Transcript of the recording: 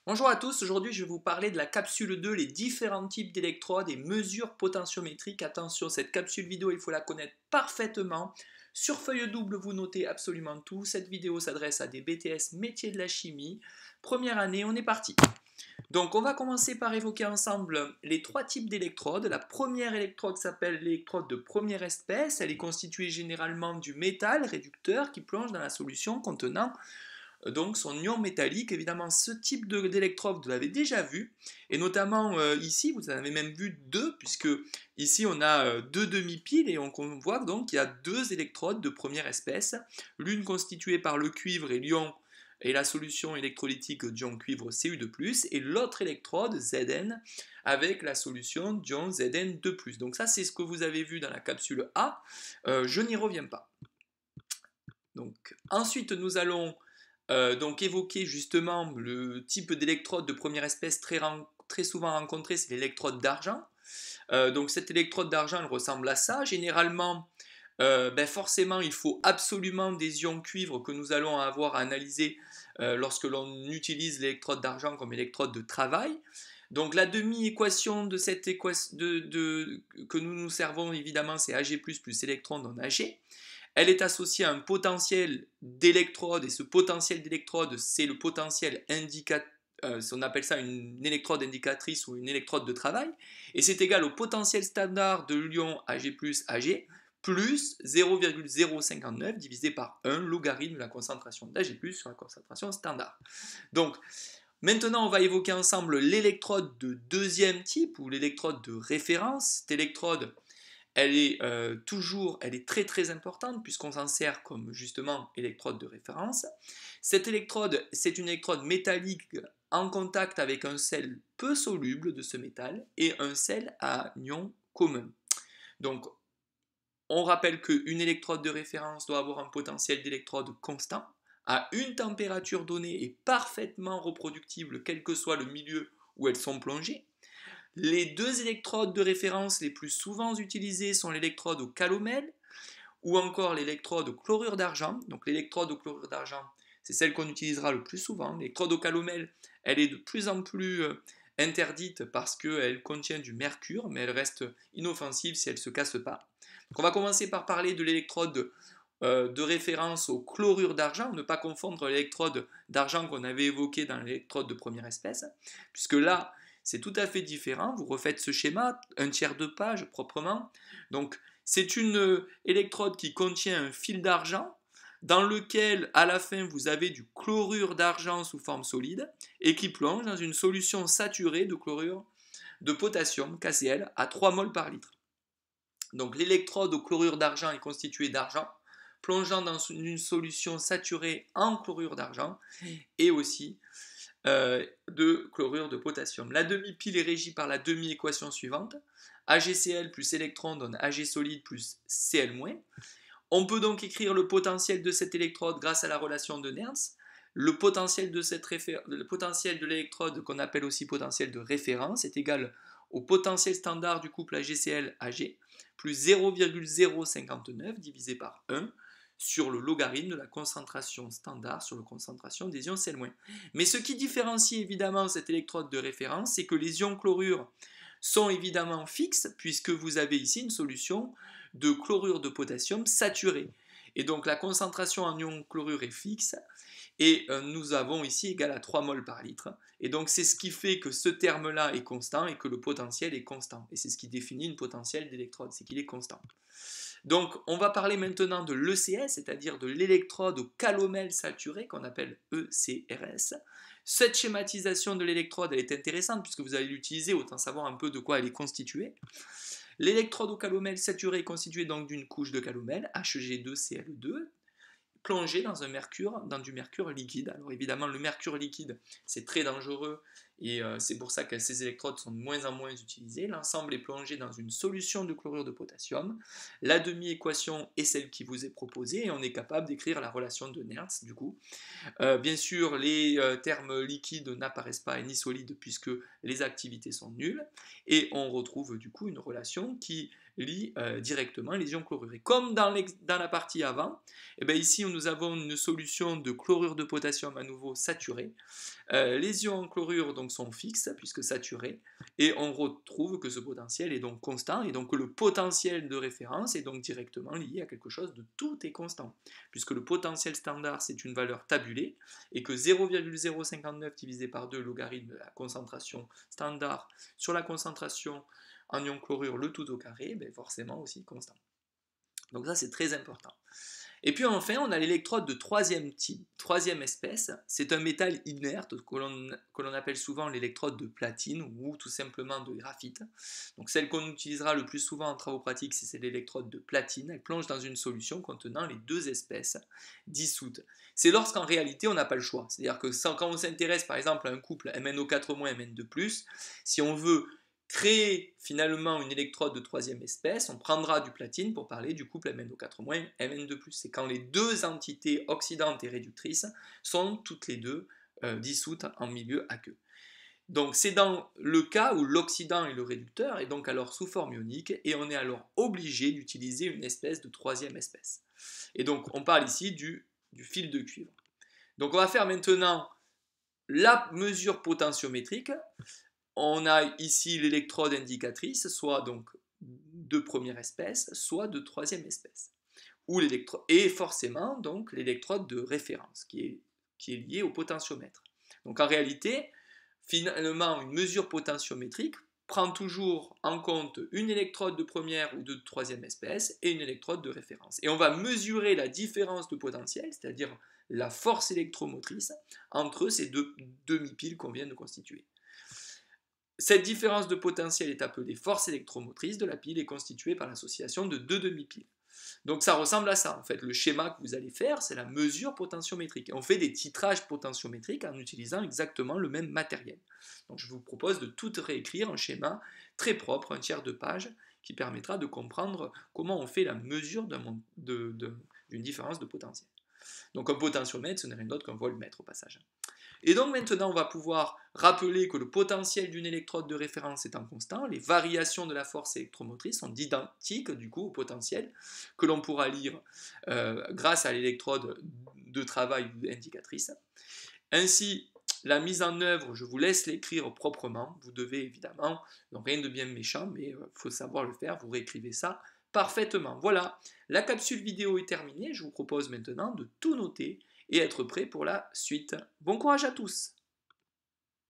Bonjour à tous, aujourd'hui je vais vous parler de la capsule 2, les différents types d'électrodes et mesures potentiométriques. Attention, cette capsule vidéo, il faut la connaître parfaitement. Sur feuille double, vous notez absolument tout. Cette vidéo s'adresse à des BTS métiers de la chimie. Première année, on est parti. Donc on va commencer par évoquer ensemble les trois types d'électrodes. La première électrode s'appelle l'électrode de première espèce. Elle est constituée généralement du métal réducteur qui plonge dans la solution contenant donc son ion métallique. Évidemment, ce type d'électrode, vous l'avez déjà vu, et notamment ici, vous en avez même vu deux, puisque ici on a deux demi-piles, et on voit donc qu'il y a deux électrodes de première espèce, l'une constituée par le cuivre et l'ion et la solution électrolytique d'ion cuivre Cu2+, et l'autre électrode Zn avec la solution d'ion Zn2+. Donc ça, c'est ce que vous avez vu dans la capsule A, je n'y reviens pas. Donc, ensuite, nous allons donc évoquer justement le type d'électrode de première espèce très souvent rencontré, c'est l'électrode d'argent. Donc cette électrode d'argent, elle ressemble à ça. Généralement, forcément, il faut absolument des ions cuivre que nous allons avoir à analyser lorsque l'on utilise l'électrode d'argent comme électrode de travail. Donc la demi-équation de cette équation que nous nous servons évidemment, c'est Ag++ plus électron dans Ag. Elle est associée à un potentiel d'électrode, et ce potentiel d'électrode, c'est le potentiel indicateur, on appelle ça une électrode indicatrice ou une électrode de travail, et c'est égal au potentiel standard de l'ion Ag+, Ag, plus 0,059 divisé par 1, logarithme de la concentration d'Ag+, sur la concentration standard. Donc, maintenant, on va évoquer ensemble l'électrode de deuxième type, ou l'électrode de référence. Cette électrode, elle est très très importante puisqu'on s'en sert comme justement électrode de référence. Cette électrode, c'est une électrode métallique en contact avec un sel peu soluble de ce métal et un sel à ion commun. Donc, on rappelle qu'une électrode de référence doit avoir un potentiel d'électrode constant à une température donnée et parfaitement reproductible quel que soit le milieu où elles sont plongées. Les deux électrodes de référence les plus souvent utilisées sont l'électrode au calomel ou encore l'électrode au chlorure d'argent. Donc l'électrode au chlorure d'argent, c'est celle qu'on utilisera le plus souvent. L'électrode au calomel, elle est de plus en plus interdite parce qu'elle contient du mercure, mais elle reste inoffensive si elle ne se casse pas. Donc on va commencer par parler de l'électrode de référence au chlorure d'argent, ne pas confondre l'électrode d'argent qu'on avait évoqué dans l'électrode de première espèce, puisque là, c'est tout à fait différent. Vous refaites ce schéma, un tiers de page proprement. Donc, c'est une électrode qui contient un fil d'argent dans lequel, à la fin, vous avez du chlorure d'argent sous forme solide et qui plonge dans une solution saturée de chlorure de potassium, KCl, à 3 mols par litre. Donc, l'électrode au chlorure d'argent est constituée d'argent, plongeant dans une solution saturée en chlorure d'argent et aussi de chlorure de potassium. La demi-pile est régie par la demi-équation suivante. AgCl plus électron donne Ag solide plus Cl-. On peut donc écrire le potentiel de cette électrode grâce à la relation de Nernst. Le potentiel de l'électrode, qu'on appelle aussi potentiel de référence, est égal au potentiel standard du couple AgCl-Ag plus 0,059 divisé par 1 sur le logarithme de la concentration standard sur la concentration des ions Cl-. Mais ce qui différencie évidemment cette électrode de référence, c'est que les ions chlorure sont évidemment fixes, puisque vous avez ici une solution de chlorure de potassium saturée. Et donc la concentration en ion chlorure est fixe, et nous avons ici égal à 3 mols par litre. Et donc c'est ce qui fait que ce terme-là est constant et que le potentiel est constant. Et c'est ce qui définit une potentiel d'électrode, c'est qu'il est constant. Donc, on va parler maintenant de l'ECS, c'est-à-dire de l'électrode au calomel saturé, qu'on appelle ECRS. Cette schématisation de l'électrode, elle est intéressante puisque vous allez l'utiliser, autant savoir un peu de quoi elle est constituée. L'électrode au calomel saturé est constituée donc d'une couche de calomel, Hg2Cl2, plongée dans du mercure liquide. Alors évidemment, le mercure liquide, c'est très dangereux et c'est pour ça que ces électrodes sont de moins en moins utilisées. L'ensemble est plongé dans une solution de chlorure de potassium. La demi-équation est celle qui vous est proposée et on est capable d'écrire la relation de Nernst du coup. Bien sûr, les termes liquides n'apparaissent pas et ni solides puisque les activités sont nulles et on retrouve du coup une relation qui lie directement les ions chlorure. Et comme dans la partie avant, eh bien ici nous avons une solution de chlorure de potassium à nouveau saturé. Les ions en chlorure donc sont fixes puisque saturés, et on retrouve que ce potentiel est donc constant, et donc le potentiel de référence est donc directement lié à quelque chose de tout est constant, puisque le potentiel standard c'est une valeur tabulée, et que 0,059 divisé par 2 logarithme de la concentration standard sur la concentration en ion chlorure, le tout au carré, ben forcément aussi constant. Donc ça c'est très important. Et puis enfin, on a l'électrode de troisième type, troisième espèce. C'est un métal inerte que l'on appelle souvent l'électrode de platine ou tout simplement de graphite. Donc celle qu'on utilisera le plus souvent en travaux pratiques, c'est l'électrode de platine. Elle plonge dans une solution contenant les deux espèces dissoutes. C'est lorsqu'en réalité on n'a pas le choix. C'est-à-dire que quand on s'intéresse par exemple à un couple MnO4- Mn2+, si on veut créer finalement une électrode de troisième espèce, on prendra du platine pour parler du couple MnO4- Mn2+. C'est quand les deux entités oxydantes et réductrices sont toutes les deux dissoutes en milieu aqueux. Donc c'est dans le cas où l'oxydant est le réducteur, et donc alors sous forme ionique, et on est alors obligé d'utiliser une espèce de troisième espèce. Et donc on parle ici du fil de cuivre. Donc on va faire maintenant la mesure potentiométrique. On a ici l'électrode indicatrice, soit donc de première espèce, soit de troisième espèce. Et forcément donc l'électrode de référence qui est liée au potentiomètre. Donc en réalité, finalement, une mesure potentiométrique prend toujours en compte une électrode de première ou de troisième espèce et une électrode de référence. Et on va mesurer la différence de potentiel, c'est-à-dire la force électromotrice, entre ces deux demi-piles qu'on vient de constituer. Cette différence de potentiel est appelée force électromotrice de la pile, et constituée par l'association de deux demi-piles. Donc ça ressemble à ça, en fait. Le schéma que vous allez faire, c'est la mesure potentiométrique. Et on fait des titrages potentiométriques en utilisant exactement le même matériel. Donc je vous propose de tout réécrire un schéma très propre, un tiers de page, qui permettra de comprendre comment on fait la mesure d'une différence de potentiel. Donc un potentiomètre, ce n'est rien d'autre qu'un voltmètre au passage. Et donc maintenant, on va pouvoir rappeler que le potentiel d'une électrode de référence étant constant, les variations de la force électromotrice sont identiques du coup au potentiel que l'on pourra lire grâce à l'électrode de travail indicatrice. Ainsi, la mise en œuvre, je vous laisse l'écrire proprement. Vous devez évidemment, donc rien de bien méchant, mais il faut savoir le faire, vous réécrivez ça parfaitement. Voilà, la capsule vidéo est terminée. Je vous propose maintenant de tout noter et être prêt pour la suite. Bon courage à tous!